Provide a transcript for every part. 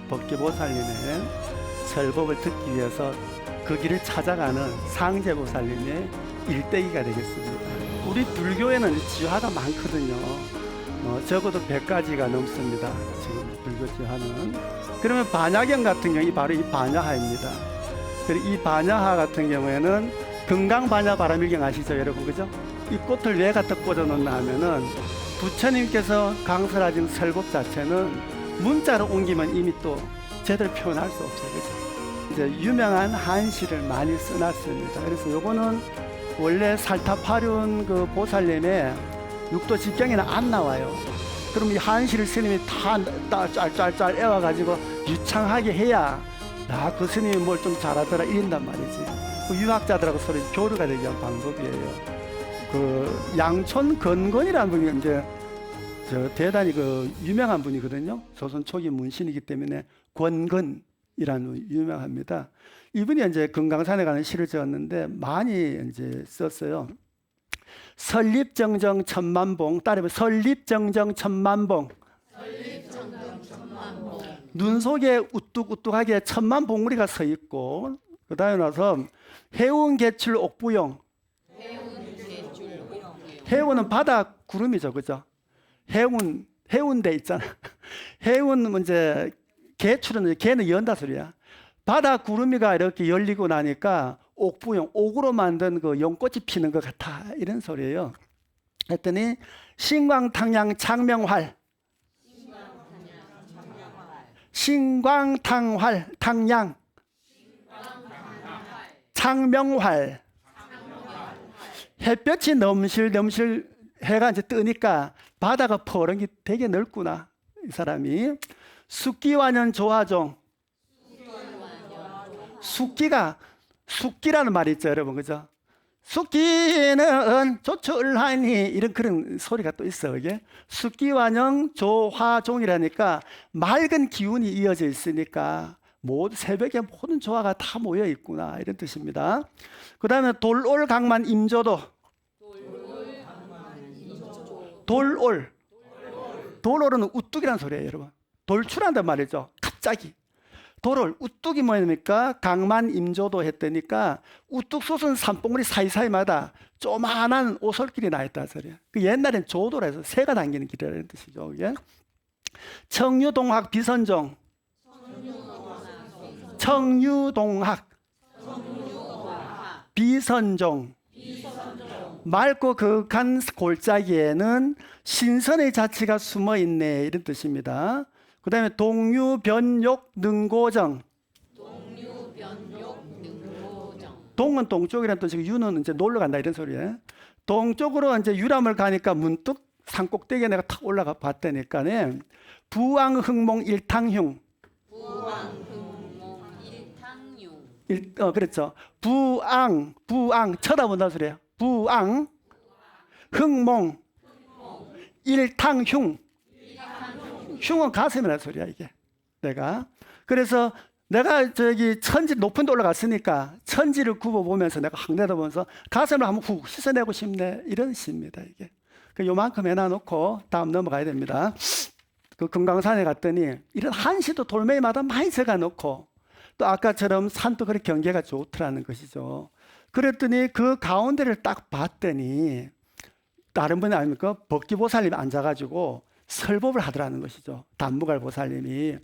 법계보살님의 설법을 듣기 위해서 그 길을 찾아가는 상제보살님의 일대기가 되겠습니다. 우리 불교에는 지화가 많거든요. 적어도 100가지가 넘습니다. 지금 불교 지화는. 그러면 반야경 같은 경우 바로 이 반야하입니다. 그리고 이 반야하 같은 경우에는 금강반야 바라밀경 아시죠, 여러분? 그죠? 이 꽃을 왜 갖다 꽂아 놓나 하면은 부처님께서 강설하신 설법 자체는 문자로 옮기면 이미 또 제대로 표현할 수 없어요. 그죠? 이제 유명한 한시를 많이 써놨습니다. 그래서 요거는 원래 살타파륜 그 보살님의 육도 집경에는 안 나와요. 그럼 이 한시를 스님이 다 짤짤짤 애워가지고 유창하게 해야 그 스님이 뭘 좀 잘하더라 이런단 말이지. 그 유학자들하고 서로 교류가 되기 위한 방법이에요. 그 양촌 건건이라는 분이 이제 대단히 그 유명한 분이거든요. 조선 초기 문신이기 때문에 권건이라는 유명합니다. 이분이 이제 금강산에 가는 시를 지었는데 많이 이제 썼어요. 설립정정 천만봉, 따르면 설립정정 천만봉. 눈 속에 우뚝우뚝하게 천만 봉우리가 서 있고, 그 다음에 나서 해운개출 옥부용. 해운은 바다 구름이죠, 그죠? 해운대 있잖아. 해운 이제 개출은 개는 연다 소리야. 바다 구름이가 이렇게 열리고 나니까 옥부용, 옥으로 만든 그 용꽃이 피는 것 같아, 이런 소리예요. 했더니 신광탕양 창명활, 신광탕활, 탕양, 창명활. 햇볕이 넘실넘실 해가 이제 뜨니까 바다가 퍼렁이 되게 넓구나, 이 사람이. 숙기완연 조화종. 숙기라는 말이 있죠, 여러분, 그죠? 숙기는 조철하니, 이런 그런 소리가 또 있어, 이게. 숙기완연 조화종이라니까 맑은 기운이 이어져 있으니까 모두 새벽에 모든 조화가 다 모여 있구나, 이런 뜻입니다. 그 다음에 돌올강만 임조도. 돌올은 우뚝이라는 소리예요, 여러분. 돌출한단 말이죠, 갑자기. 돌을 우뚝이 뭐입니까? 강만 임조도 했더니까 우뚝 솟은 산봉우리 사이사이마다 조만한 오솔길이 나 있다 소리야. 그 옛날엔 조도라 해서 새가 당기는 길이라는 뜻이죠. 그게. 청유동학 비선종. 청유동학 비선종. 맑고 그윽한 골짜기에는 신선의 자취가 숨어 있네, 이런 뜻입니다. 그 다음에 동유변욕 능고정. 동은 동쪽이라는 뜻이고 유는 이제 놀러 간다, 이런 소리예요. 동쪽으로 이제 유람을 가니까 문득 산꼭대기에 내가 탁 올라가 봤다니까네. 부왕흥몽 일탕흉. 그렇죠. 부왕 쳐다본다 소리예요. 부왕 흥몽 일탕흉. 흉은 가슴이라는 소리야, 이게. 그래서 내가 저기 천지 높은 데 올라갔으니까 천지를 굽어보면서 내가 확 내다보면서 가슴을 한번 훅 씻어내고 싶네, 이런 시입니다, 이게. 요만큼 해놔놓고 다음 넘어가야 됩니다. 그 금강산에 갔더니 이런 한시도 돌멩이마다 많이 적어놓고 또 아까처럼 산도 그렇게 경계가 좋더라는 것이죠. 그랬더니 그 가운데를 딱 봤더니 다른 분이 아닙니까? 법기보살님이 앉아가지고 설법을 하더라는 것이죠, 단무갈 보살님이.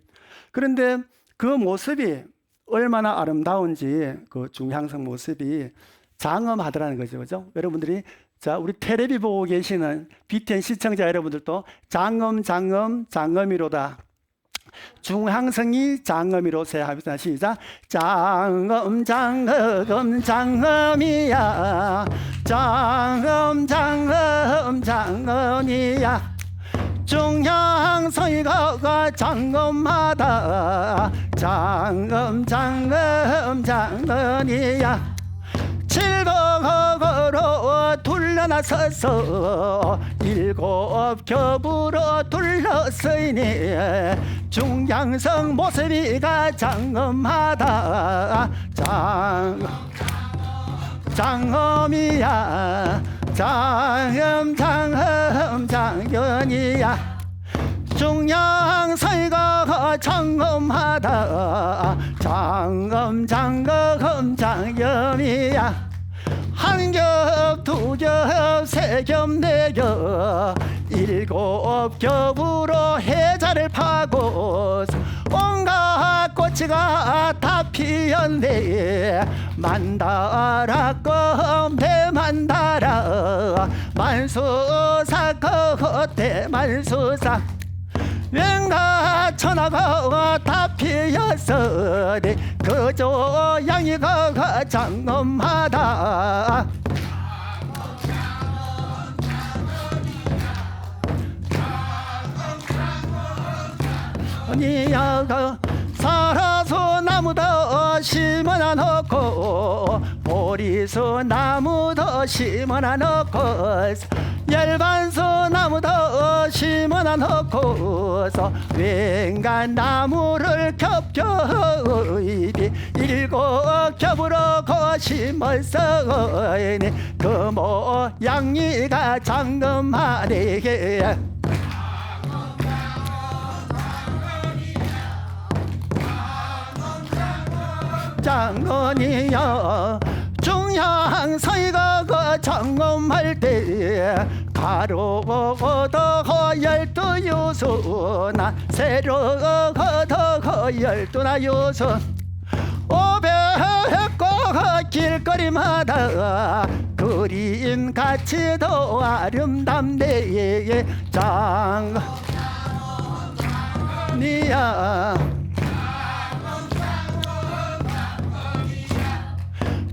그런데 그 모습이 얼마나 아름다운지, 그 중향성 모습이 장엄하더라는 거죠, 그죠? 여러분들이 우리 텔레비 보고 계시는 BTN 시청자 여러분들도 장엄이로다. 중향성이 장엄이로세 합니다. 시작. 장엄이야. 장엄이야. 중향성이가 장엄하다. 장엄이야. 칠곡으로 둘러나서서 일곱 겹으로 둘러서이니 중향성 모습이가 장엄하다. 장엄이야. 장엄이야. 중양서가 장엄하다 장엄 장엄이야 한 겹 두 겹 세 겹 네 겹 일곱 겹으로 해자를 파고 온갖 꽃이가 다 피었네 만다라 껌대 만다라 만수사 겉에 만수사 왠가 천하가 다 피었으니 그저 양이가 장엄하다 니야가 살아서 나무도 심어놔 놓고 보리수 나무도 심어놔 놓고 열반수 나무도 심어놔 놓고서 왠간 나무를 겹겹이 일곱 겹으로 심었으니 그 모양이가 장엄하네 장엄이여 중양서가 그 장엄할 때 가로고도 열두 유수나 세로고도 열두나 유수 오백고 길거리마다 그림 같이도 아름답네 장엄이야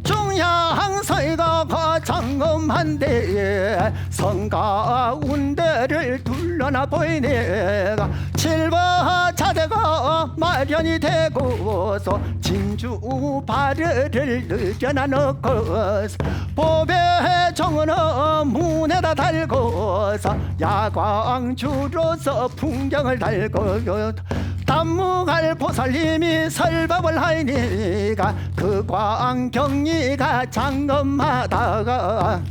중양서가 장엄한데 성 가운데를 둘러나 보이네 칠과 자대가 마련이 되고서 진주 발을 느껴나 넣고서 보배 정원은 문에다 달고서 야광주로서 풍경을 달고 단무갈 보살님이 설법을 하니까 그 광경이가 장엄하다가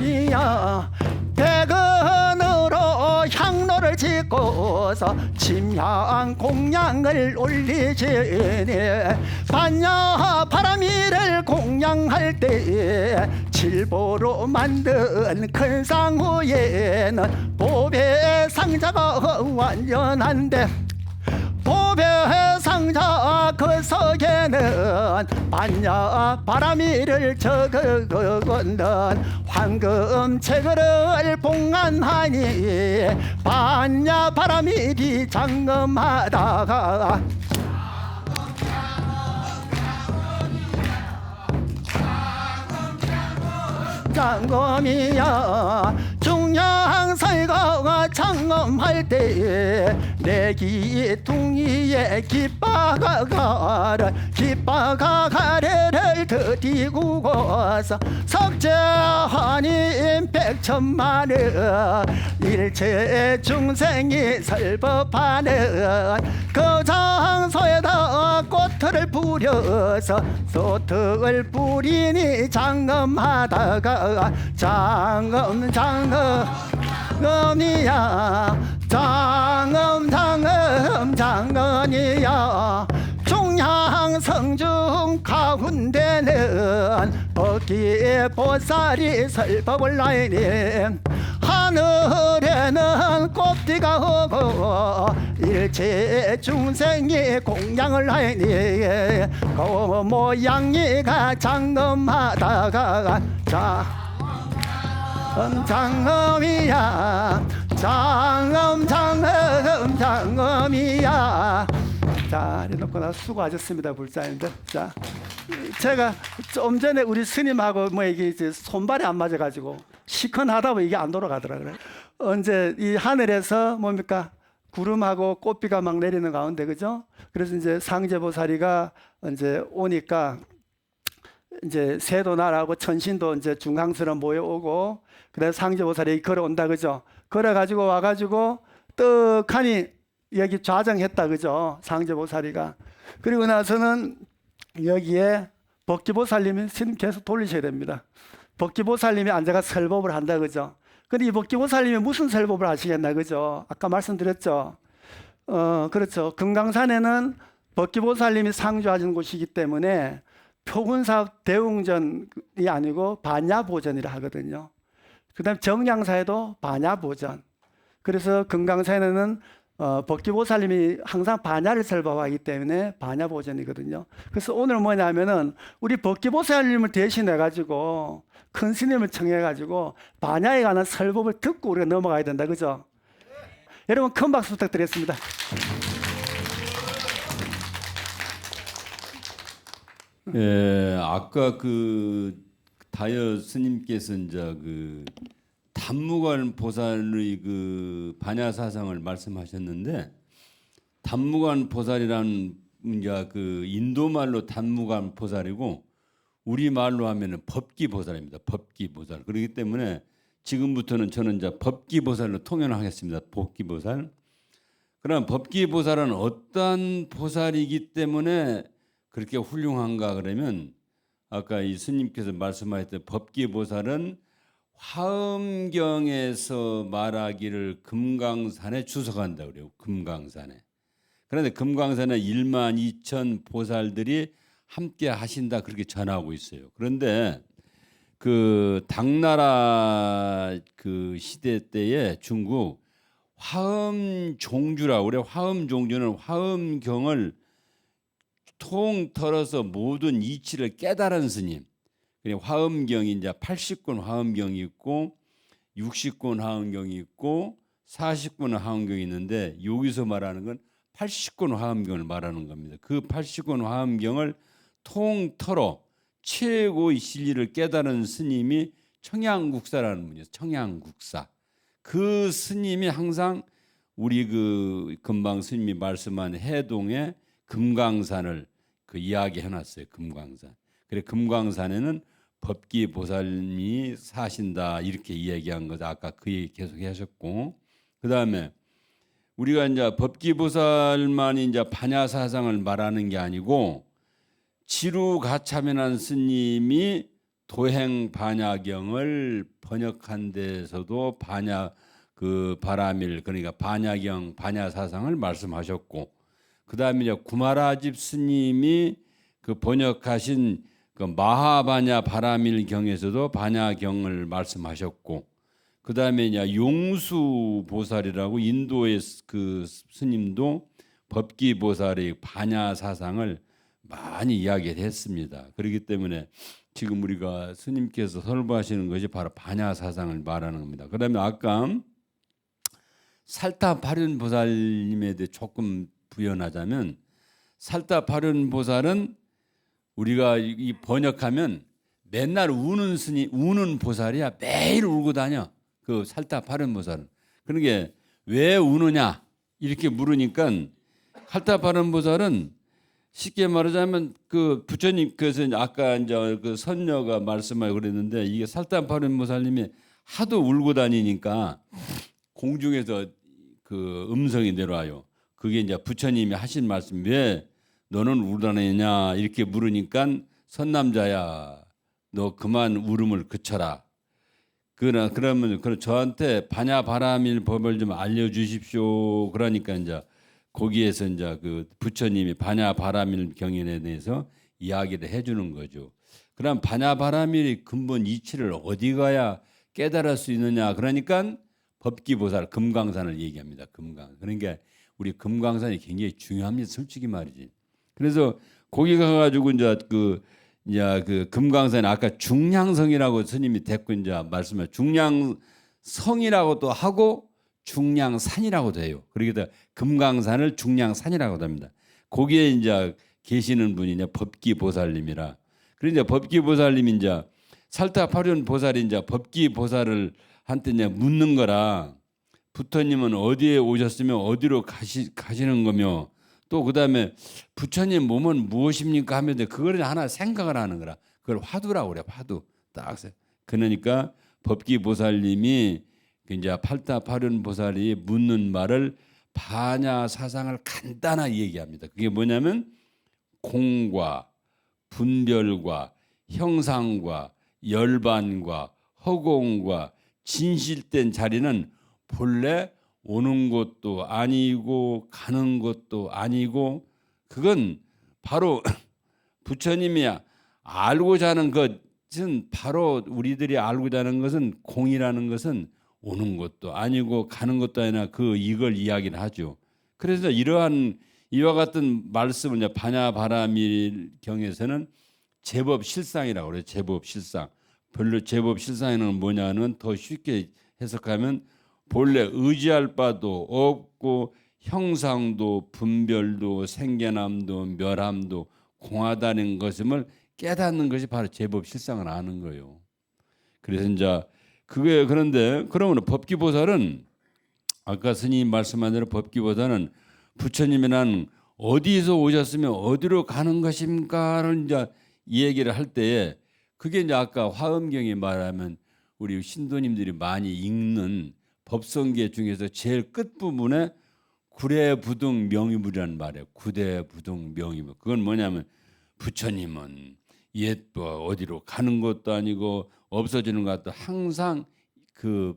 이야 대근으로 향로를 짓고서 침향 공양을 올리지니 반야 바람이를 공양할 때 칠보로 만든 큰 상후에는 보배 상자가 완전한데 보배 상자 그 속에는 반야 바람이를 적어건는 황금책을 봉안하니 반야 바람이리 장엄하다가 장엄이야 중양서가 장엄할 때 내 기둥이에 깃바가가를 드디고서 석재환인 백천만은 일체 중생이 설법하는 그 장소에다 꽃을 뿌려서 소특을 뿌리니 장엄하다가 장엄이야 장엄이야 중양성중 가운데는 어기에 보살이 설법을 하니 하늘에는 꽃띠가 오고 일체 중생이 공양을 하니 그 모양이가 장엄하다가 장엄이야 장엄이야 자 이래놓고 나 수고하셨습니다 불자님들. 자 제가 좀 전에 우리 스님하고 뭐 이게 이제 손발이 안 맞아가지고 시큰하다 보면 이게 안 돌아가더라고요. 언제 이 하늘에서 뭡니까 구름하고 꽃비가 막 내리는 가운데 그죠? 그래서 이제 상제보살이가 이제 오니까 이제 새도 날아오고 천신도 이제 중앙스러 모여오고 그래서 상제보살이 걸어온다 그죠? 걸어가지고 와가지고 떡하니 여기 좌정했다 그죠? 상제보살이가. 그리고 나서는 여기에 법기보살님이 스님 계속 돌리셔야 됩니다. 법기보살님이 앉아가 설법을 한다 그죠? 근데 이 법기보살님이 무슨 설법을 하시겠나 그죠? 아까 말씀드렸죠. 그렇죠. 금강산에는 법기보살님이 상주하신 곳이기 때문에 표군사업 대웅전이 아니고 반야보전이라 하거든요. 그 다음 정량사에도 반야보전. 그래서 금강산에는 법기보살님이 항상 반야를 설법하기 때문에 반야보전이거든요. 그래서 오늘 뭐냐면은 우리 법기보살님을 대신해 가지고 큰 스님을 청해 가지고 반야에 관한 설법을 듣고 우리가 넘어가야 된다 그죠? 여러분 큰 박수 부탁드리겠습니다. 예, 아까 그 다여 스님께서 이제 그 단무관 보살의 그 반야 사상을 말씀하셨는데, 단무관 보살이란 이제 그 인도 말로 단무관 보살이고 우리 말로 하면은 법기 보살입니다. 법기 보살. 그렇기 때문에 지금부터는 저는 이제 법기 보살로 통연하겠습니다. 법기 보살. 그럼 법기 보살은 어떤 보살이기 때문에 그렇게 훌륭한가 그러면, 아까 이 스님께서 말씀하셨던 법기 보살은 화엄경에서 말하기를 금강산에 주석한다 그래요. 금강산에. 그런데 금강산에 12,000 보살들이 함께 하신다 그렇게 전하고 있어요. 그런데 그 당나라 그 시대 때에 중국 화엄종주라 그래. 화엄종주는 화엄경을 통틀어서 모든 이치를 깨달은 스님. 화엄경이 이제 80권 화엄경이 있고 60권 화엄경이 있고 40권 화엄경이 있는데, 여기서 말하는 건 80권 화엄경을 말하는 겁니다. 그 80권 화엄경을 통틀어 최고의 진리를 깨달은 스님이 청양국사라는 분이에요. 청양국사. 그 스님이 항상 우리 그 금방 스님이 말씀한 해동에 금강산을 그 이야기해 놨어요. 금강산. 그래 금강산에는 법기 보살님이 사신다 이렇게 이야기한 거죠. 아까 그 얘기 계속 하셨고, 그 다음에 우리가 이제 법기 보살만이 이제 반야 사상을 말하는 게 아니고, 지루가참연한 스님이 도행 반야경을 번역한 데서도 반야 그 바라밀 그러니까 반야경 반야 사상을 말씀하셨고, 그 다음에 이제 구마라집 스님이 그 번역하신 그 마하반야 바라밀경에서도 반야경을 말씀하셨고, 그 다음에 이제 용수 보살이라고 인도의 그 스님도 법기 보살의 반야 사상을 많이 이야기를 했습니다. 그렇기 때문에 지금 우리가 스님께서 설법하시는 것이 바로 반야 사상을 말하는 겁니다. 그 다음에 아까 살타파륜 보살님에 대해 조금 부연하자면, 살타파륜 우리가 이 번역하면 맨날 우는 스님, 우는 보살이야. 매일 울고 다녀. 그 살타파륜 보살은. 그러게 왜 우느냐 이렇게 물으니까, 살타파륜 보살은 쉽게 말하자면 그 부처님께서 아까 이제 그 선녀가 말씀하고 그랬는데, 이게 살타파륜 보살님이 하도 울고 다니니까 공중에서 그 음성이 내려와요. 그게 이제 부처님이 하신 말씀, 왜 너는 울다니냐 이렇게 물으니까, 선남자야 너 그만 울음을 그쳐라. 그러면 저한테 반야 바라밀 법을 좀 알려주십시오. 그러니까 이제 거기에서 이제 그 부처님이 반야 바라밀 경연에 대해서 이야기를 해주는 거죠. 그럼 반야 바라밀의 근본 이치를 어디 가야 깨달을 수 있느냐? 그러니까 법기보살 금강산을 얘기합니다. 금강. 그러니까 우리 금강산이 굉장히 중요합니다. 솔직히 말이지. 그래서 거기 가가지고 이제 그 금강산 아까 중량성이라고 스님이 됐고 이제 말씀을 중량성이라고도 하고 중량산이라고도 해요. 그러기도 금강산을 중량산이라고도 합니다. 거기에 이제 계시는 분이 이제 법기보살님이라. 그러니까 법기보살님이 이제 살타파륜 보살이 이제 법기보살을 한테 이제 묻는 거라, 부처님은 어디에 오셨으며 어디로 가시는 거며, 또 그다음에 부처님 몸은 무엇입니까 하면 그걸 하나 생각을 하는 거라. 그걸 화두라고 그래. 화두. 딱. 그러니까 법기보살님이 이제 팔타파륜 보살이 묻는 말을 반야 사상을 간단하게 얘기합니다. 그게 뭐냐면 공과 분별과 형상과 열반과 허공과 진실된 자리는 본래 오는 것도 아니고 가는 것도 아니고 그건 바로 부처님이 알고자 하는 것은 바로 우리들이 알고자 하는 것은 공이라는 것은 오는 것도 아니고 가는 것도 아니라 이걸 이야기를 하죠. 그래서 이러한 이와 같은 말씀을 이제 반야바라밀 경에서는 제법 실상이라고 그래요. 제법 실상. 별로 제법 실상에는 뭐냐는 더 쉽게 해석하면 본래 의지할 바도 없고 형상도 분별도 생겨남도 멸함도 공하다는 것임을 깨닫는 것이 바로 제법 실상을 아는 거예요. 그래서 이제 그게 그런데 그러면 법기보살은 아까 스님 말씀한 대로 법기보살은 부처님이란 어디서 오셨으면 어디로 가는 것입니까를 이제 이 얘기를 할 때에 그게 이제 아까 화엄경에 말하면 우리 신도님들이 많이 읽는 법성계 중에서 제일 끝 부분에 구례부등 명의무라는 말이에요. 구례부등 명의무. 그건 뭐냐면 부처님은 옛뭐 어디로 가는 것도 아니고 없어지는 것도 항상 그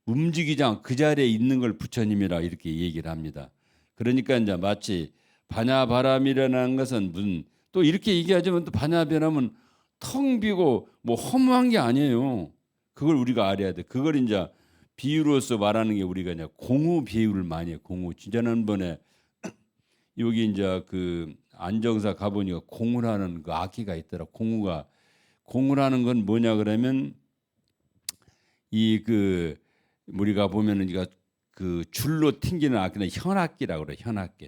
움직이지 않고 그 자리에 있는 걸 부처님이라 이렇게 얘기를 합니다. 그러니까 이제 마치 반야바람이라는 것은 무슨 또 이렇게 얘기하자면 또 반야바람은 텅 비고 뭐 허무한 게 아니에요. 그걸 우리가 알아야 돼. 그걸 이제 비유로서 말하는 게 우리가 이제 공후 비유를 많이 해요. 공후. 지난번에 여기 이제 그 안정사 가보니까 공후라는 그 악기가 있더라. 공후라는 건 뭐냐 그러면 이 그 우리가 보면은 이거 그 줄로 튕기는 악기는 현악기라고 그래.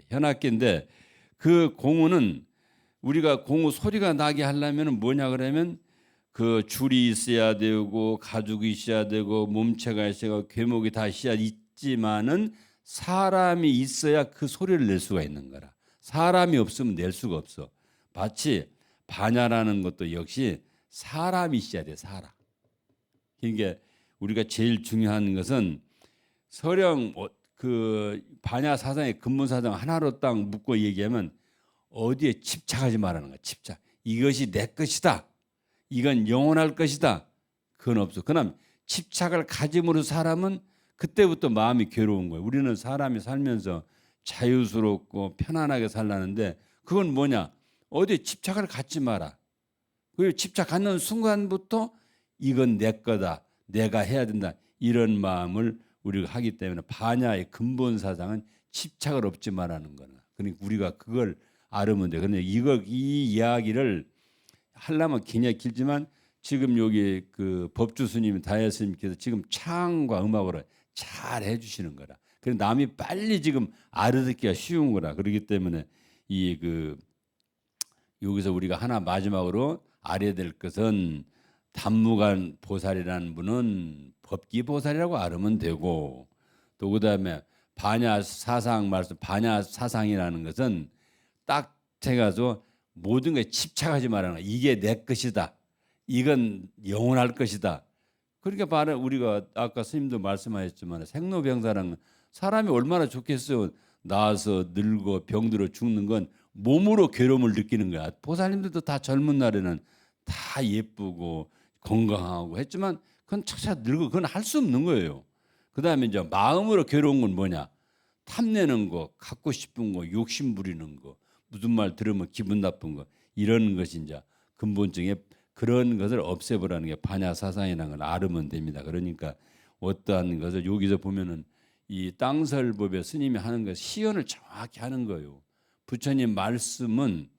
현악기인데 그 공후는 우리가 공후 소리가 나게 하려면은 뭐냐 그러면 그 줄이 있어야 되고 가죽이 있어야 되고 몸체가 있어야 되고 괴목이 다 있지만은 사람이 있어야 그 소리를 낼 수가 있는 거라. 사람이 없으면 낼 수가 없어. 마치 반야라는 것도 역시 사람이 있어야 돼. 사람. 그러니까 우리가 제일 중요한 것은 서령 그 반야 사상의 근본 사상 하나로 딱 묶고 얘기하면 어디에 집착하지 말라는 거야. 집착. 이것이 내 것이다. 이건 영원할 것이다. 그건 없어. 그러나 집착을 가짐으로 사람은 그때부터 마음이 괴로운 거예요. 우리는 사람이 살면서 자유스럽고 편안하게 살라는데 그건 뭐냐? 어디에 집착을 갖지 마라. 그리고 집착 갖는 순간부터 이건 내 거다. 내가 해야 된다. 이런 마음을 우리가 하기 때문에 반야의 근본 사상은 집착을 없지 말라는 거나. 그러니까 우리가 그걸 알으면 돼. 그런데 이 이야기를 하려면 굉장히 길지만 지금 여기 그 법주 스님 다혜 스님께서 지금 창과 음악으로 잘 해주시는 거라. 그래서 남이 빨리 지금 알아듣기가 쉬운 거라. 그렇기 때문에 이 그 여기서 우리가 하나 마지막으로 알아야 될 것은 단무관 보살이라는 분은 법기 보살이라고 알으면 되고 또 그다음에 반야 사상 말씀 반야 사상이라는 것은 딱 제가서 모든 것에 집착하지 말라는 거야. 이게 내 것이다. 이건 영원할 것이다. 그러니까 바로 우리가 아까 스님도 말씀하셨지만 생로병사라는 사람이 얼마나 좋겠어요. 나아서 늙어 병들어 죽는 건 몸으로 괴로움을 느끼는 거야. 보살님들도 다 젊은 날에는 다 예쁘고 건강하고 했지만 그건 차차 늙어 그건 할 수 없는 거예요. 그다음에 이제 마음으로 괴로운 건 뭐냐? 탐내는 거, 갖고 싶은 거, 욕심 부리는 거, 무슨 말 들으면 기분 나쁜 거 이런 것이 이제 근본적인 그런 것을 없애보라는 게 반야 사상이라는 걸 알으면 됩니다. 그러니까 어떠한 것을 여기서 보면은 이 땅설법의 스님이 하는 것 시연을 정확히 하는 거예요. 부처님 말씀은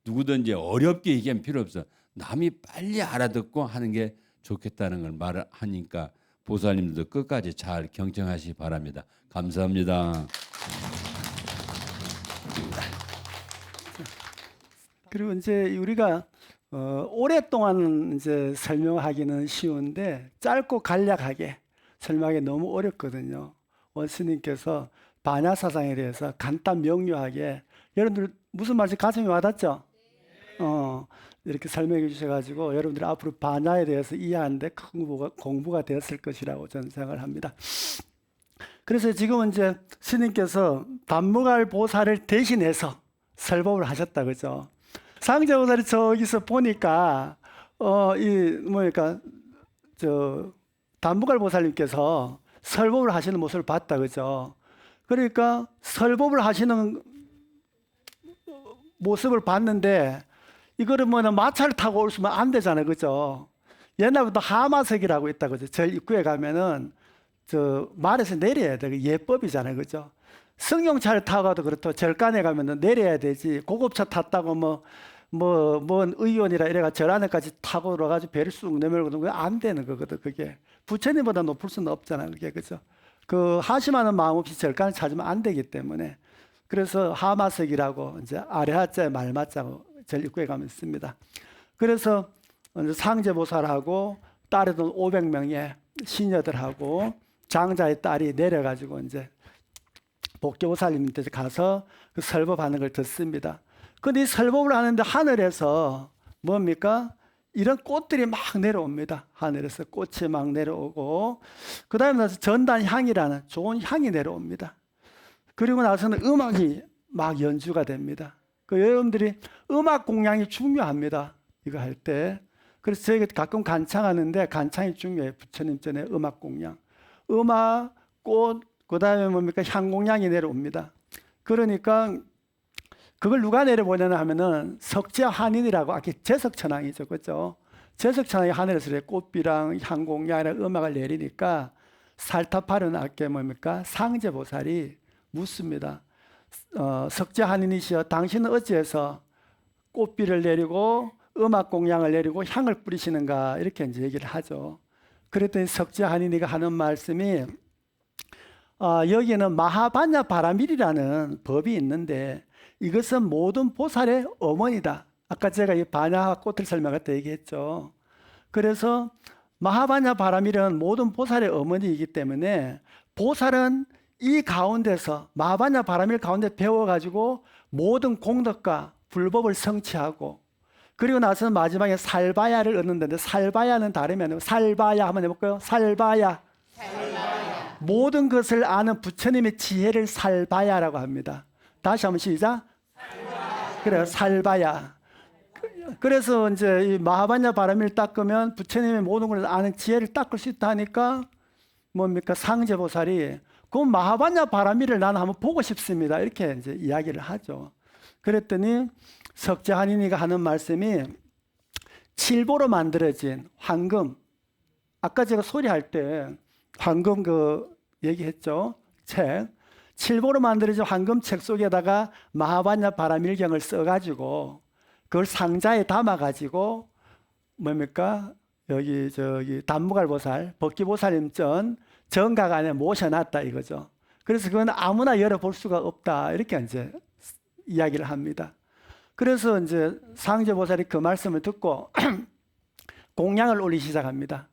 누구든지 어렵게 얘기하면 필요 없어. 남이 빨리 알아듣고 하는 게 좋겠다는 걸 말하니까 보살님들도 끝까지 잘 경청하시기 바랍니다. 감사합니다. 그리고 이제 우리가 오랫동안 이제 설명하기는 쉬운데 짧고 간략하게 설명하기 너무 어렵거든요. 원스님께서 반야 사상에 대해서 간단 명료하게 여러분들 무슨 말인지 가슴이 와닿죠? 이렇게 설명해 주셔가지고 여러분들이 앞으로 반야에 대해서 이해하는데 큰 공부가 되었을 것이라고 저는 생각을 합니다. 그래서 지금은 이제 스님께서 단무갈 보살을 대신해서 설법을 하셨다 그죠? 상제보살이 저기서 보니까 이 뭐니까 저 단무갈 보살님께서 설법을 하시는 모습을 봤다, 그죠? 그러니까 설법을 하시는 모습을 봤는데 이거를 뭐는 마차를 타고 올 수면 안 되잖아요, 그죠? 옛날부터 하마석이라고 있다, 그죠? 절 입구에 가면은 저 말에서 내려야 돼, 예법이잖아요, 그죠? 승용차를 타고 가도 그렇고 절간에 가면은 내려야 되지. 고급차 탔다고 뭔 의원이라 이래가 절 안에까지 타고 들어가지고 배를 쑥 내밀고 그건 안 되는 거거든. 그게 부처님보다 높을 수는 없잖아요, 그게, 그죠? 그 하심하는 마음 없이 절간을 찾으면 안 되기 때문에 그래서 하마석이라고 이제 아래하자에 말맞자고 절 입구에 가면 있습니다. 그래서 상제보살하고 딸이던 500명의 시녀들하고 장자의 딸이 내려가지고 이제 복교보살님한테 가서 그 설법하는 걸 듣습니다. 근데 이 설법을 하는데 하늘에서 뭡니까? 이런 꽃들이 막 내려옵니다. 하늘에서 꽃이 막 내려오고 그 다음에 나서 전단향이라는 좋은 향이 내려옵니다. 그리고 나서는 음악이 막 연주가 됩니다. 그 여러분들이 음악 공양이 중요합니다. 이거 할 때. 그래서 저희가 가끔 간창하는데 간창이 중요해요. 부처님 전에 음악 공양. 음악, 꽃, 그 다음에 뭡니까? 향 공양이 내려옵니다. 그러니까 그걸 누가 내려보내냐 하면은 석재한인이라고 아까 제석천왕이죠, 그렇죠? 제석천왕이 하늘에서 꽃비랑 향 공양이랑 음악을 내리니까 살타파르는 아까 뭡니까? 상제보살이 묻습니다. 석재한인이시여, 당신은 어찌해서 꽃비를 내리고 음악 공양을 내리고 향을 뿌리시는가, 이렇게 이제 얘기를 하죠. 그랬더니 석재한인이가 하는 말씀이 여기는 마하반야 바라밀이라는 법이 있는데 이것은 모든 보살의 어머니다. 아까 제가 이 반야 꽃을 설명할 때 얘기했죠. 그래서 마하반야 바라밀은 모든 보살의 어머니이기 때문에 보살은 이 가운데서 마하반야 바라밀 가운데 배워가지고 모든 공덕과 불법을 성취하고 그리고 나서 마지막에 살바야를 얻는다는데 살바야는 다름이 아니고 살바야 한번 해볼까요? 살바야. 모든 것을 아는 부처님의 지혜를 살바야라고 합니다. 다시 한번 시작. 그래요, 살바야. 그래서 이제 이 마하반야 바라밀을 닦으면 부처님의 모든 걸 아는 지혜를 닦을 수 있다 하니까 뭡니까? 상제보살이 그 마하반야 바라밀을 나는 한번 보고 싶습니다. 이렇게 이제 이야기를 하죠. 그랬더니 석재한인이가 하는 말씀이 칠보로 만들어진 황금, 아까 제가 소리할 때 황금 그 얘기했죠. 책. 칠보로 만들어진 황금 책 속에다가 마하반야 바라밀경을 써가지고 그걸 상자에 담아가지고 뭡니까? 여기 단무갈 보살, 법기보살님 정각 안에 모셔놨다 이거죠. 그래서 그건 아무나 열어볼 수가 없다. 이렇게 이제 이야기를 합니다. 그래서 이제 상제보살이 그 말씀을 듣고 공양을 올리기 시작합니다.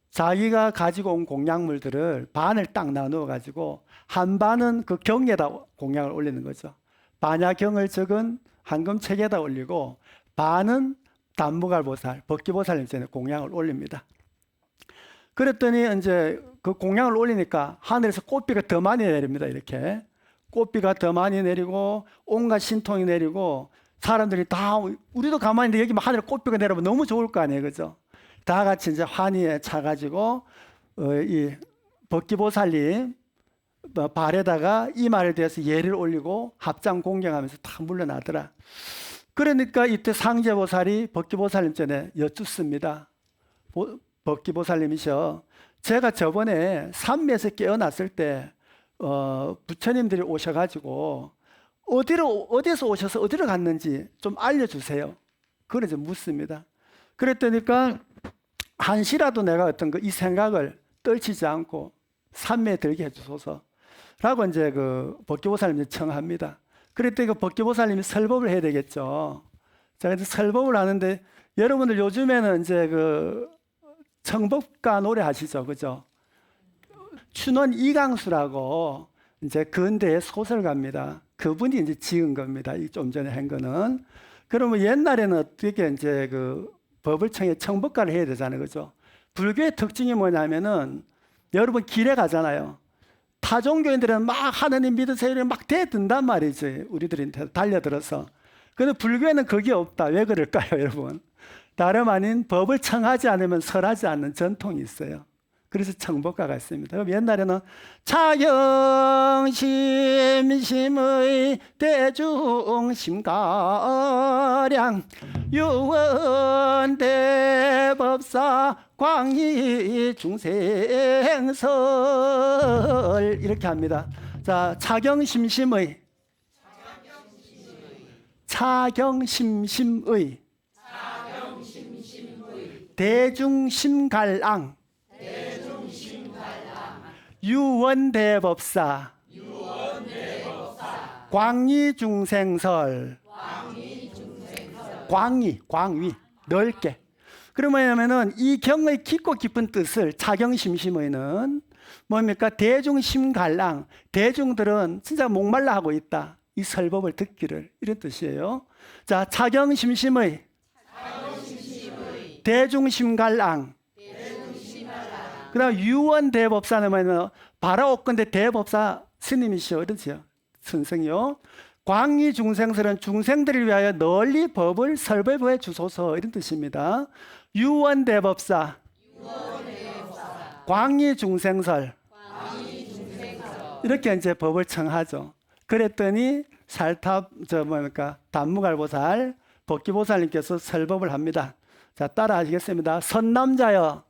자기가 가지고 온 공양물들을 반을 딱 나누어 가지고 한 반은 그 경에다 공양을 올리는 거죠. 반야경을 적은 황금책에다 올리고 반은 단무갈 보살, 법기보살님 전에 공양을 올립니다. 그랬더니 이제 그 공양을 올리니까 하늘에서 꽃비가 더 많이 내립니다. 이렇게 꽃비가 더 많이 내리고 온갖 신통이 내리고 사람들이 다 우리도 가만히 있는데 여기 하늘에 꽃비가 내려면 너무 좋을 거 아니에요, 그죠? 다 같이 이제 환희에 차가지고 이 법기보살님 발에다가 이마를 대서 예를 올리고 합장 공경하면서 다 물러나더라. 그러니까 이때 상제보살이 법기보살님 전에 여쭙습니다. 법기보살님이셔, 제가 저번에 산매에서 깨어났을 때 부처님들이 오셔가지고 어디서 오셔서 어디로 갔는지 좀 알려주세요. 그걸 이제 묻습니다. 그랬더니까 한시라도 내가 어떤 이 생각을 떨치지 않고 산매에 들게 해주소서라고 이제 그 법기보살님이 청합니다. 그랬더니 그 법기보살님이 설법을 해야 되겠죠. 자, 그래서 설법을 하는데 여러분들 요즘에는 이제 그 청법가 노래 하시죠, 그죠? 춘원 이강수라고 이제 근대의 소설가입니다. 그분이 이제 지은 겁니다. 이 좀 전에 한 거는. 그러면 옛날에는 어떻게 이제 그 법을 청해 청법가를 해야 되잖아요, 그죠? 불교의 특징이 뭐냐면은 여러분 길에 가잖아요. 타종교인들은 막 하느님 믿으세요 막 대든단 말이지. 우리들이 달려들어서. 그런데 불교에는 그게 없다. 왜 그럴까요, 여러분? 다름 아닌 법을 청하지 않으면 설하지 않는 전통이 있어요. 그래서 청법가가 있습니다. 옛날에는 차경심심의 대중심가량 유원대법사 광희중생설 이렇게 합니다. 자, 차경심심의 대중심갈랑 유원대법사 광위중생설 광위 넓게. 그러면은 이 경의 깊고 깊은 뜻을 차경심심의는 뭡니까? 대중심갈랑 대중들은 진짜 목말라 하고 있다. 이 설법을 듣기를 이런 뜻이에요. 자, 차경심심의 대중심갈랑 그 다음 유원대법사는 뭐냐면 바라옥건대 대법사 스님이시여 이러지요. 선생이요. 광위중생설은 중생들을 위하여 널리 법을 설법해 주소서 이런 뜻입니다. 유원대법사 광위중생설 이렇게 이제 법을 청하죠. 그랬더니 단무갈보살 법기보살님께서 설법을 합니다. 자, 따라 하시겠습니다. 선남자여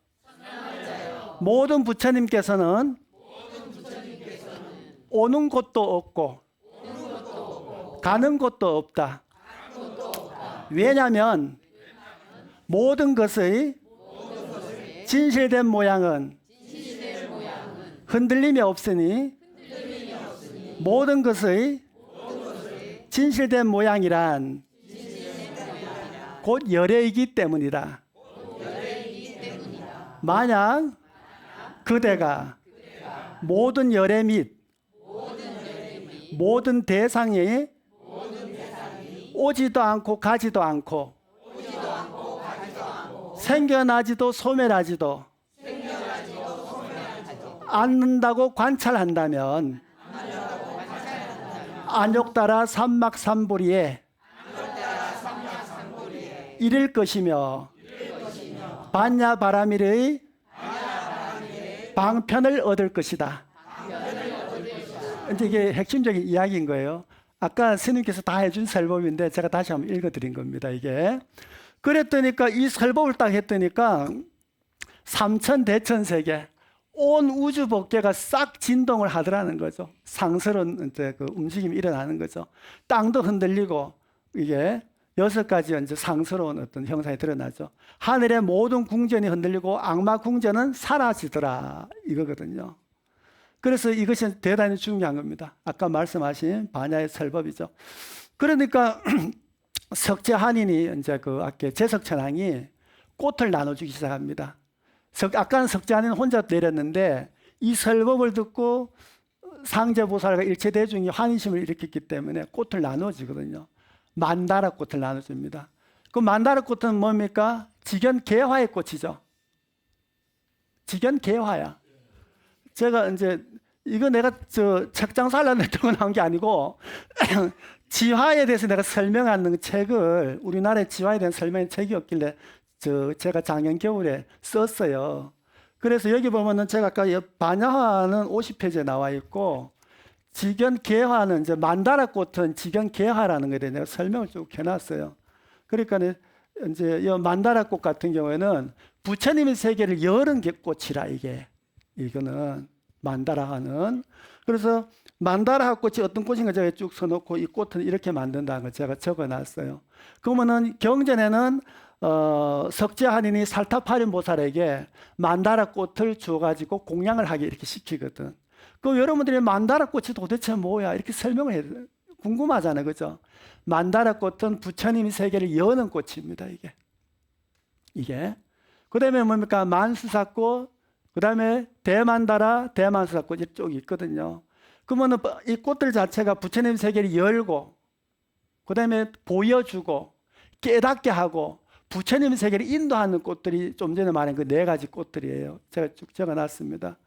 모든 부처님께서는 오는 곳도 없고 가는 곳도 없다. 왜냐하면 모든 것의 진실된 모양은 흔들림이 없으니 모든 것의 진실된 모양이란 곧 열애이기 때문이다. 만약 그대가 모든 열애 및 모든 대상에 오지도 않고 가지도 않고 생겨나지도 소멸하지도 않는다고 관찰한다면 안욕따라 삼막삼보리에 이를 것이며 반야바라밀의 방편을 얻을 것이다. 이게 핵심적인 이야기인 거예요. 아까 스님께서 다 해준 설법인데 제가 다시 한번 읽어드린 겁니다. 이게 그랬더니까 이 설법을 딱 했더니까 삼천대천세계 온 우주 법계가 싹 진동을 하더라는 거죠. 상스러운 이제 그 움직임이 일어나는 거죠. 땅도 흔들리고 이게 6가지 이제 상스러운 어떤 형상이 드러나죠. 하늘의 모든 궁전이 흔들리고 악마 궁전은 사라지더라 이거거든요. 그래서 이것이 대단히 중요한 겁니다. 아까 말씀하신 반야의 설법이죠. 그러니까 석재한인이 이제 그 아까 제석천왕이 꽃을 나눠주기 시작합니다. 아까는 석재한인 혼자 내렸는데 이 설법을 듣고 상제보살과 일체대중이 환희심을 일으켰기 때문에 꽃을 나눠주거든요. 만다라 꽃을 나눠줍니다. 그 만다라 꽃은 뭡니까? 직연개화의 꽃이죠. 직연개화야. 제가 이제 이거 내가 책장 살라는 데 나온 게 아니고 지화에 대해서 내가 설명하는 책을 우리나라의 지화에 대한 설명의 책이었길래 제가 작년 겨울에 썼어요. 그래서 여기 보면은 제가 아까 반야화는 50페이지에 나와 있고 직연개화는 이제 만다라 꽃은 직연개화라는 거에 대해 내가 설명을 쭉 해놨어요. 그러니까 이제 이 만다라 꽃 같은 경우에는 부처님의 세계를 여는 게 꽃이라 이거는 만다라화는. 그래서 만다라화 꽃이 어떤 꽃인가 제가 쭉 써놓고 이 꽃은 이렇게 만든다는 걸 제가 적어놨어요. 그러면은 경전에는 석재한인이 살타파린보살에게 만다라 꽃을 주어가지고 공양을 하게 이렇게 시키거든. 그 여러분들이 만다라 꽃이 도대체 뭐야 이렇게 설명을 해야 돼. 궁금하잖아요, 그죠? 만다라 꽃은 부처님의 세계를 여는 꽃입니다. 이게. 그다음에 뭡니까? 만수사꽃, 그다음에 대만다라, 대만수사꽃 이쪽이 있거든요. 그러면은 이 꽃들 자체가 부처님 세계를 열고, 그다음에 보여주고, 깨닫게 하고, 부처님 세계를 인도하는 꽃들이 좀 전에 말한 그 4가지 꽃들이에요. 제가 쭉 적어놨습니다.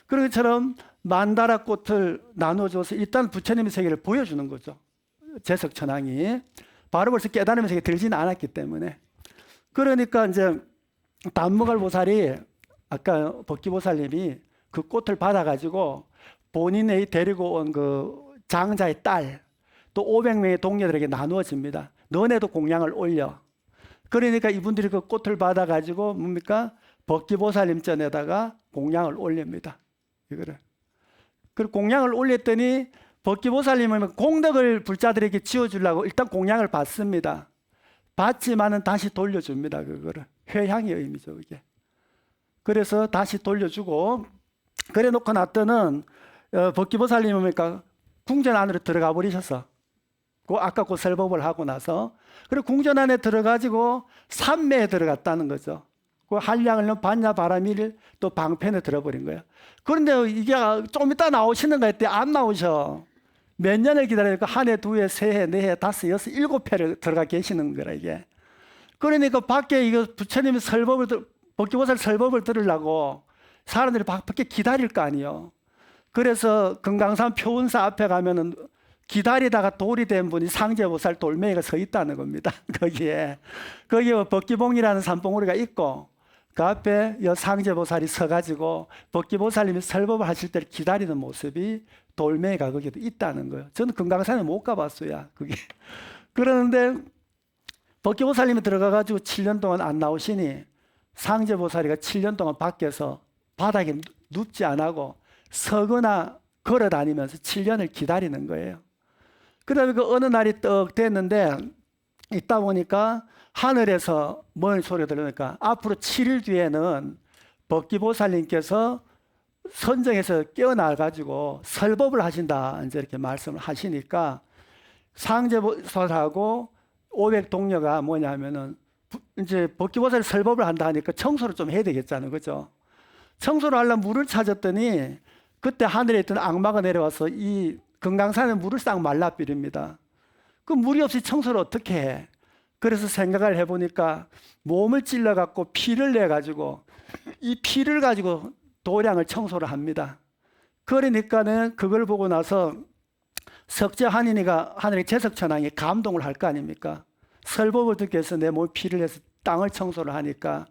그런 것처럼 만다라 꽃을 나눠줘서 일단 부처님의 세계를 보여주는 거죠. 제석천왕이. 바로 벌써 깨달으면서 들지는 않았기 때문에. 그러니까 이제 단무갈보살이 아까 법기보살님이 그 꽃을 받아가지고 본인이 데리고 온 그 장자의 딸 또 500명의 동료들에게 나누어집니다. 너네도 공양을 올려. 그러니까 이분들이 그 꽃을 받아가지고 뭡니까? 법기보살님 전에다가 공양을 올립니다. 이거를. 그리고 공양을 올렸더니 법기보살님은 공덕을 불자들에게 지어주려고 일단 공양을 받습니다. 받지만은 다시 돌려줍니다. 그거를. 회향의 의미죠, 이게. 그래서 다시 돌려주고, 그래 놓고 놨더는 법기보살님은 뭡니까? 궁전 안으로 들어가 버리셔서, 아까 그 설법을 하고 나서, 그리고 궁전 안에 들어가지고 삼매에 들어갔다는 거죠. 그 한량을 넣은 반야바라밀 또 방편에 들어버린 거예요. 그런데 이게 좀 이따 나오시는가 했더니 안 나오셔. 몇 년을 기다리니까 한 해, 두 해, 세 해, 네 해, 다섯, 여섯, 일곱 회를 들어가 계시는 거라, 이게. 그러니까 밖에 이거 부처님이 법기보살 설법을 들으려고 사람들이 밖에 기다릴 거 아니에요. 그래서 금강산 표운사 앞에 가면은 기다리다가 돌이 된 분이 상제보살 돌멩이가 서 있다는 겁니다. 거기에 법기봉이라는 산봉우리가 있고 그 앞에 상제보살이 서가지고 법기보살님이 설법을 하실 때를 기다리는 모습이 돌멩이가 거기도 있다는 거예요. 저는 금강산에 못 가봤어요. 그게. 그러는데 법기보살님이 들어가가지고 7년 동안 안 나오시니 상제보살이가 7년 동안 밖에서 바닥에 눕지 않고 서거나 걸어 다니면서 7년을 기다리는 거예요. 그다음에 그 어느 날이 떡 됐는데 있다 보니까 하늘에서 뭔 소리가 들으니까 앞으로 7일 뒤에는 법기보살님께서 선정에서 깨어나가지고 설법을 하신다 이제 이렇게 말씀을 하시니까 상제보살하고 500 동료가 뭐냐면은 이제 법기보살이 설법을 한다 하니까 청소를 좀 해야 되겠잖아요, 그죠? 청소를 하려면 물을 찾았더니 그때 하늘에 있던 악마가 내려와서 이 금강산에 물을 싹 말라버립니다. 그 물이 없이 청소를 어떻게 해? 그래서 생각을 해보니까 몸을 찔러갖고 피를 내가지고 이 피를 가지고 도량을 청소를 합니다. 그러니까는 그걸 보고 나서 석재 한인이가 하늘의 제석천왕이 감동을 할 거 아닙니까? 설법을 듣기 위해서 내 몸에 피를 내서 땅을 청소를 하니까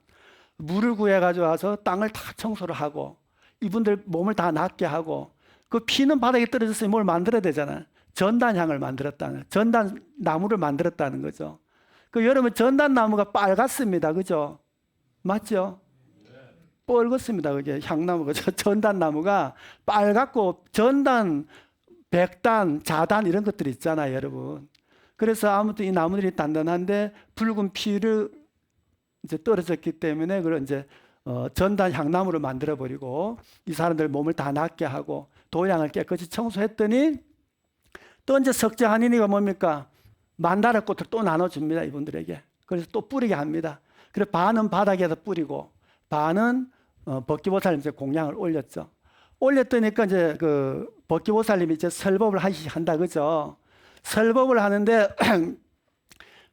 물을 구해가지고 와서 땅을 다 청소를 하고 이분들 몸을 다 낫게 하고 그 피는 바닥에 떨어졌으니 뭘 만들어야 되잖아요. 전단향을 만들었다는, 전단 나무를 만들었다는 거죠. 그 여러분 전단 나무가 빨갛습니다. 그죠? 맞죠? 뻘겋습니다. 그게 향나무가. 전단 나무가 빨갛고 전단, 백단, 자단 이런 것들이 있잖아요, 여러분. 그래서 아무튼 이 나무들이 단단한데 붉은 피를 이제 떨어졌기 때문에 그런 이제 전단 향나무를 만들어 버리고 이 사람들 몸을 다 낫게 하고 도량을 깨끗이 청소했더니 또 이제 석재 한인이가 뭡니까? 만다라 꽃을 또 나눠줍니다, 이분들에게. 그래서 또 뿌리게 합니다. 그래서 반은 바닥에다 뿌리고 반은 법기보살님 이제 공양을 올렸죠. 올렸더니까 이제 그 법기보살님이 이제 설법을 한다, 그죠? 설법을 하는데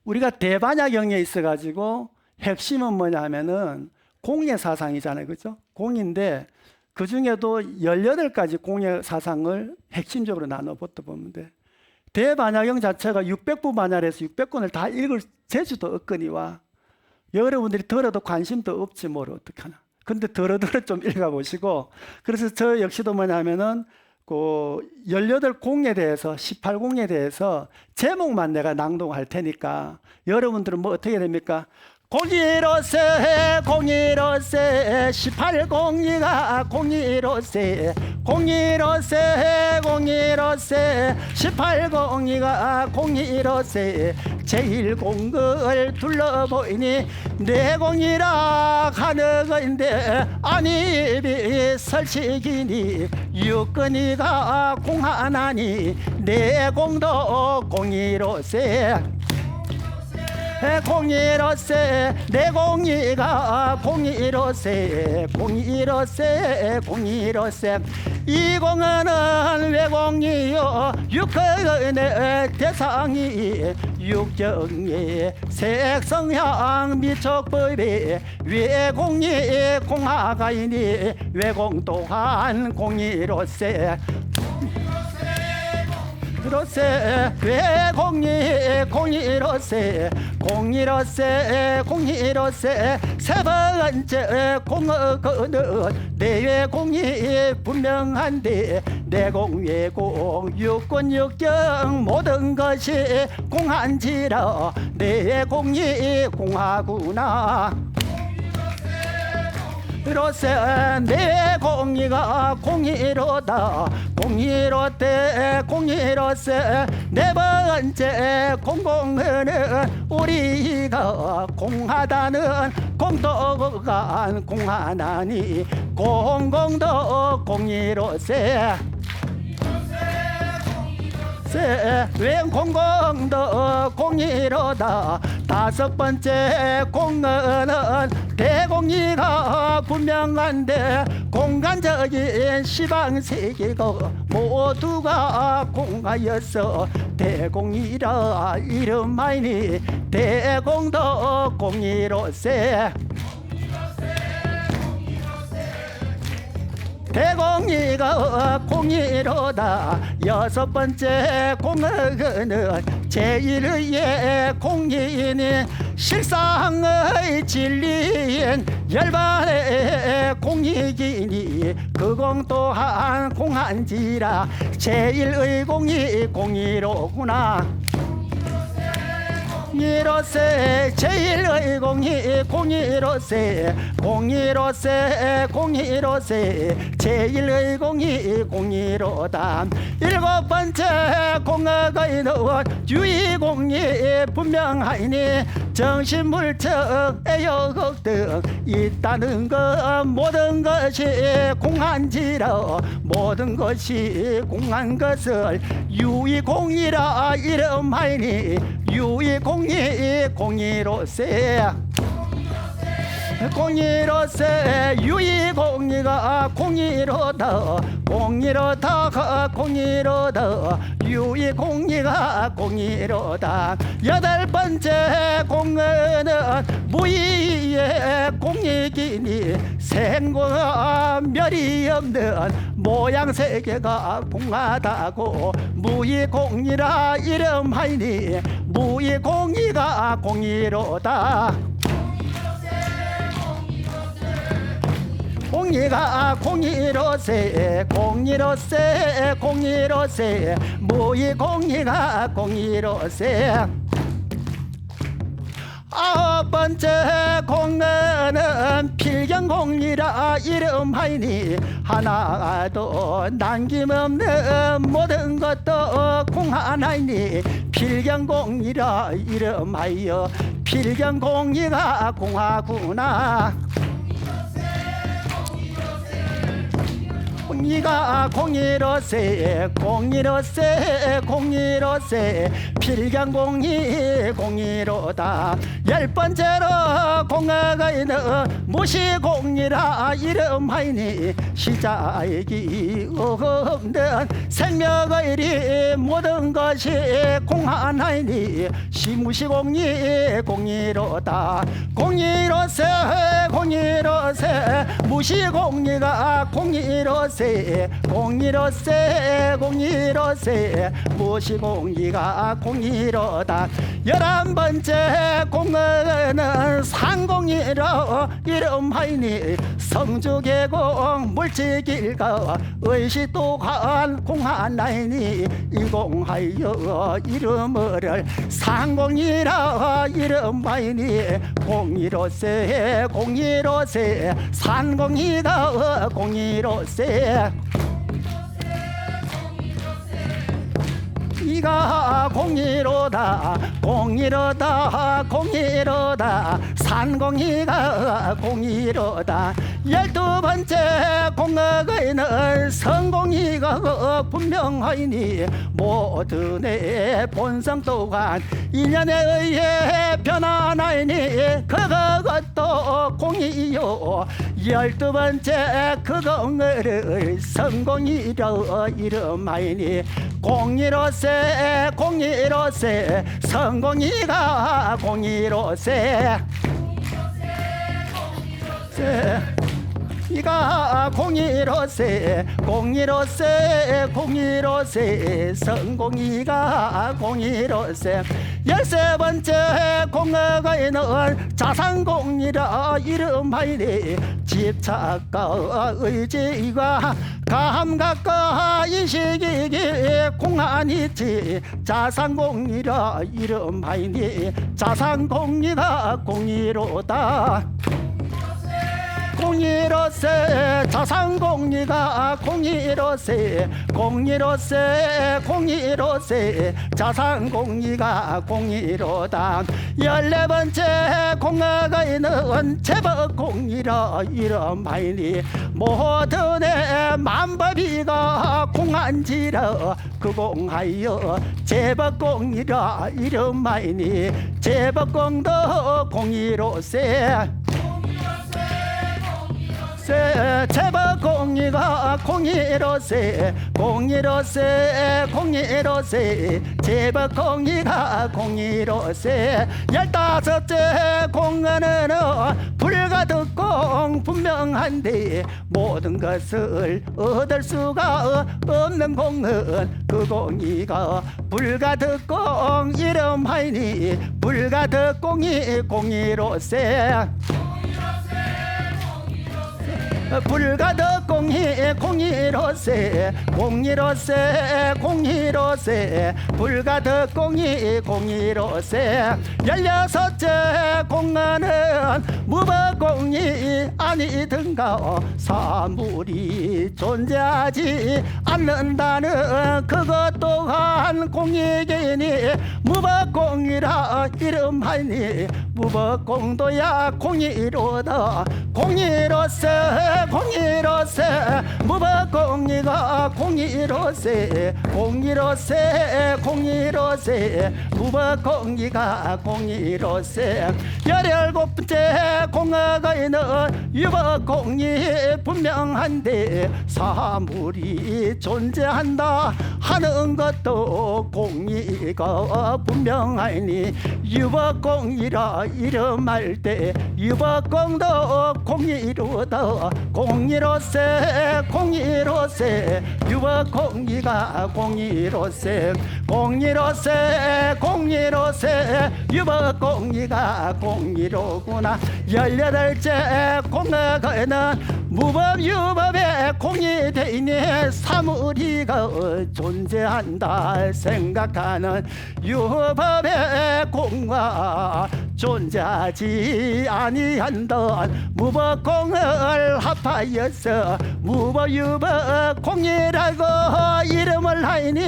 우리가 대반야경에 있어가지고 핵심은 뭐냐 하면은 공예사상이잖아요, 그죠? 공인데 그 중에도 18가지 공예사상을 핵심적으로 나눠보다 보면 돼. 대반야경 자체가 600부 반야에서 600권을 다 읽을 재주도 없거니와 여러분들이 들어도 관심도 없지 뭘 어떡하나. 근데 들어 좀 읽어보시고 그래서 저 역시도 뭐냐면은 그 18공에 대해서 18공에 대해서 제목만 내가 낭독할 테니까 여러분들은 뭐 어떻게 됩니까? 01호세 01호세 1802가 01호세 01호세 01호세 1802가 01호세 제1공을 둘러보이니 내공이라 하는 건데 아니 설식이니 육근이가 공하나니 내공도 01호세 공일어세 내공이가 공일어세 공일어세 공일어세 이공은 외공이요 육근의 대상이 육경의 색성향 미척법에 외공이 공하가이니 외공 또한 공일어세 로세 왜 공이로세 공이로세 세 번째 공어거는 내외 공이 분명한데 내공외 공 육군 육경 모든 것이 공한지라 내 공이 공하구나 로세 내 공이가 공이로다 공이로때 공이로세 네 번째 공공은 우리가 공하다는 공도가 공하나니 공공도 공이로세 웬 공공도 공이로다 다섯 번째 공은 대공이가 분명한데 공간적인 시방세계가 모두가 공하여서 대공이라 이름하니 대공도 공이로세 대공이가 공이로다 여섯 번째 공은 제일의 공인이 실상의 진리인 열반의 공이기니 그 공 또한 공한지라 제일의 공이 공이로구나 공이로세 제일의 공이 공이로세 제일의 공이 공이로다 일곱 번째 공어가 있는 유의공이 분명하니 정신물적 애욕 등 있다는 것 모든 것이 공한지라 모든 것이 공한 것을 유의공이라 이름하니 유의공이 공이로세 공이로세 유의공이가 공이로다 공이로다 유의공이가 공이로다 여덟 번째 공은 무의의 공이기니 생과 멸이 없는 모양세계가 공하다고 무의공이라 이름하니 무의공이가 공이로다 공이가 공이로세 무의공이가 공이로세 아홉 번째 공은 필경공이라 이름하니 하나도 남김없는 모든 것도 공하나니 필경공이라 이름하여 필경공이가 공하구나 공이가 공이로세 필경공이 공이로다 열 번째로 공어가 있는 무시공이라 이름하니 시작이 없는 생명의 일 모든 것이 공하나니 시무시공이 공이로다 공이로세 무시공이가 공이로세 무시공이가 공이로다 열한 번째 공은 상공이라 이름하니 성주계공 물질길과 의식 또한 공하나니 이공하여 이름을 상공이라 이름하니 공이로세 산공이가 공이로세 이가 공이로다 산공이가 공이로다 열두 번째 공어가 있는 성공이가 분명하니 모든의 본성 또한 인연에 의해 변하나니 그것도 공이요 열두 번째 그 공을 성공이라 이름하니 공이로세 성공이가 공이로세 공이가 공이로세 공이로세 공이로세 성공이가 공이로세 13번째 공어가 있는 자산공이라 이름하이니 집착과 의지가 감각과 인식이기 공안이지 자산공이라 이름하이니 자산공이가 공이로다 공이로세 자산공이가 공이로세 공이로세 공이로세 자산공이가 공이로다 14번째 공어가 있는 제법공이라 이름하이니 모든 의 만법이가 공한지라 그 공하여 제법공이라 이름하이니 제법공도 공이로세 제법공이가 공이로세 공이로세 공이로세 제법공이가 공이로세 15째 공어는 불가득공 분명한데 모든 것을 얻을 수가 없는 공은 그 공이가 불가득공 이름하이니 불가득공이 공이로세 불가득공이 공이로세 공이로세 공이로세 불가득공이 공이로세 16째 공어는 무법공이 아니든가 사물이 존재하지 않는다는 그것 또한 공이기니 무법공이라 이름하니 무법공도야 공이로다 공이로세 공이로세 무법공이가 공이로세 공이로세 공이로세 무법공이가 공이로세 17번째 공어가 있는 유법공이 분명한데 사물이 존재한다 하는 것도 공이가 분명하니 유법공이라 이름할 때 유법공도 공이로다 공이로세 공이로세 유법공이가 공이로세 공이로세 공이로세 유법공이가 공이로구나 18째 공어가는 무법유법에 공이 되니 사물이가 존재한다 생각하는 유법의 공과 존재하지 아니한던 무법공을 합하여서 무법유법 공이라고 이름을 하이니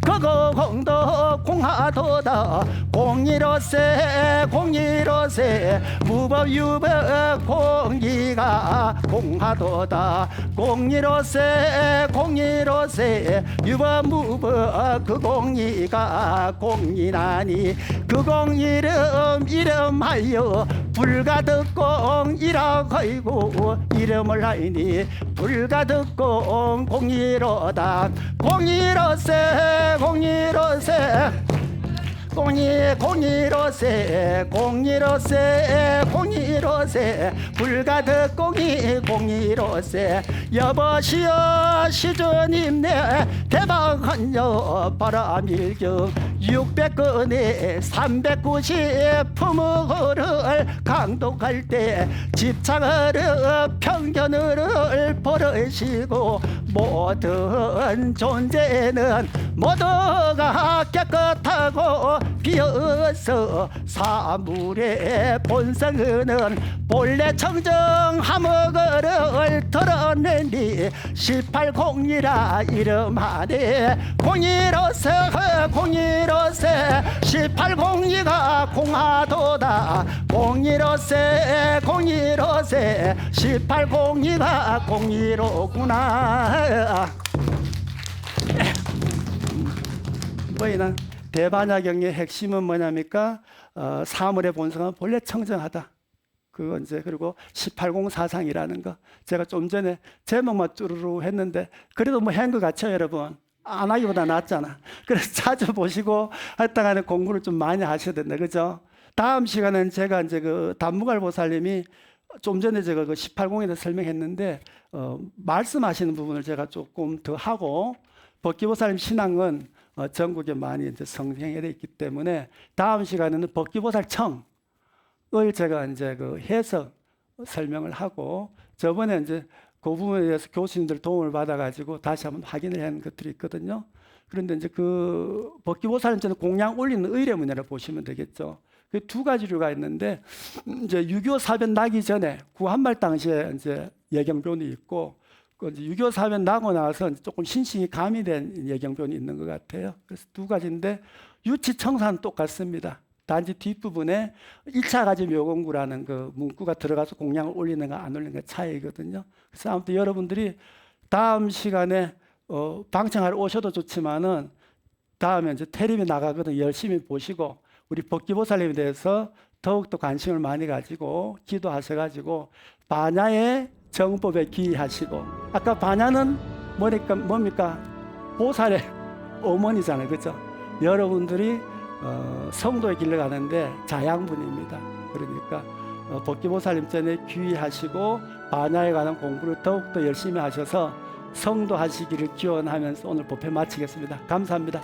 그거 공도 공하도다 공이로세 공이로세 무법유법 공이가 공하도다 공이로세 공이로세 유법무법 그 공이가 공이나니 그 공이름 이름하여 불가득공이라고 하이고 이름을 하이니 불가득공 공이로다 공이로세 공이로세 공이로세 공이로세 공이로세 불가득공이 공이로세 여보시오 시주님네 대방한여 바람일경 600건에 390 품어를 강독할 때 집착을 편견을 버리시고 모든 존재는 모두가 깨끗하고 비어서 사물의 본성은 본래 청정함을 드러내니 18공이라 이름하네 공이로세 공이로세 18공이가 공하도다 공이로세 공이로세 18공이가 공이로구나. 뭐이나 대반야경의 핵심은 뭐냐니까 사물의 본성은 본래 청정하다. 그거 이제 그리고 18공 사상이라는 거 제가 좀 전에 제목만 쭈루루 했는데 그래도 뭐 한 것 같죠 여러분. 안 하기보다 낫잖아. 그래서 자주 보시고 하여튼간에 공부를 좀 많이 하셔야 된다. 그죠? 다음 시간은 제가 이제 그 단무갈 보살님이 좀 전에 제가 그 18공에서 설명했는데 말씀하시는 부분을 제가 조금 더 하고 법기보살님 신앙은 전국에 많이 이제 성행되어 있기 때문에 다음 시간에는 법기보살청을 제가 이제 그 해석 설명을 하고 저번에 이제 그 부분에 대해서 교수님들 도움을 받아가지고 다시 한번 확인을 한 것들이 있거든요. 그런데 이제 그 법기보살님께는 공양 올리는 의례문이라고 보시면 되겠죠. 그 두 가지류가 있는데 이제 6.25 사변 나기 전에 구한말 당시에 이제 예경변이 있고 그 이제 6.25 사변 나고 나서 이제 조금 신식이 가미된 예경변이 있는 것 같아요. 그래서 두 가지인데 유치청사는 똑같습니다. 단지 뒷부분에 1차 가지 묘공구라는 그 문구가 들어가서 공양을 올리는가 안 올리는가 차이거든요. 그래서 아무튼 여러분들이 다음 시간에 방청하러 오셔도 좋지만은 다음에 이제 테레비 나가거든 열심히 보시고 우리 법기보살님에 대해서 더욱더 관심을 많이 가지고 기도하셔가지고 반야의 정법에 기이하시고 아까 반야는 뭡니까? 보살의 어머니잖아요. 그렇죠? 여러분들이 성도의 길을 가는데 자양분입니다. 그러니까 법기보살님 전에 귀의하시고 반야에 관한 공부를 더욱더 열심히 하셔서 성도 하시기를 기원하면서 오늘 법회 마치겠습니다. 감사합니다.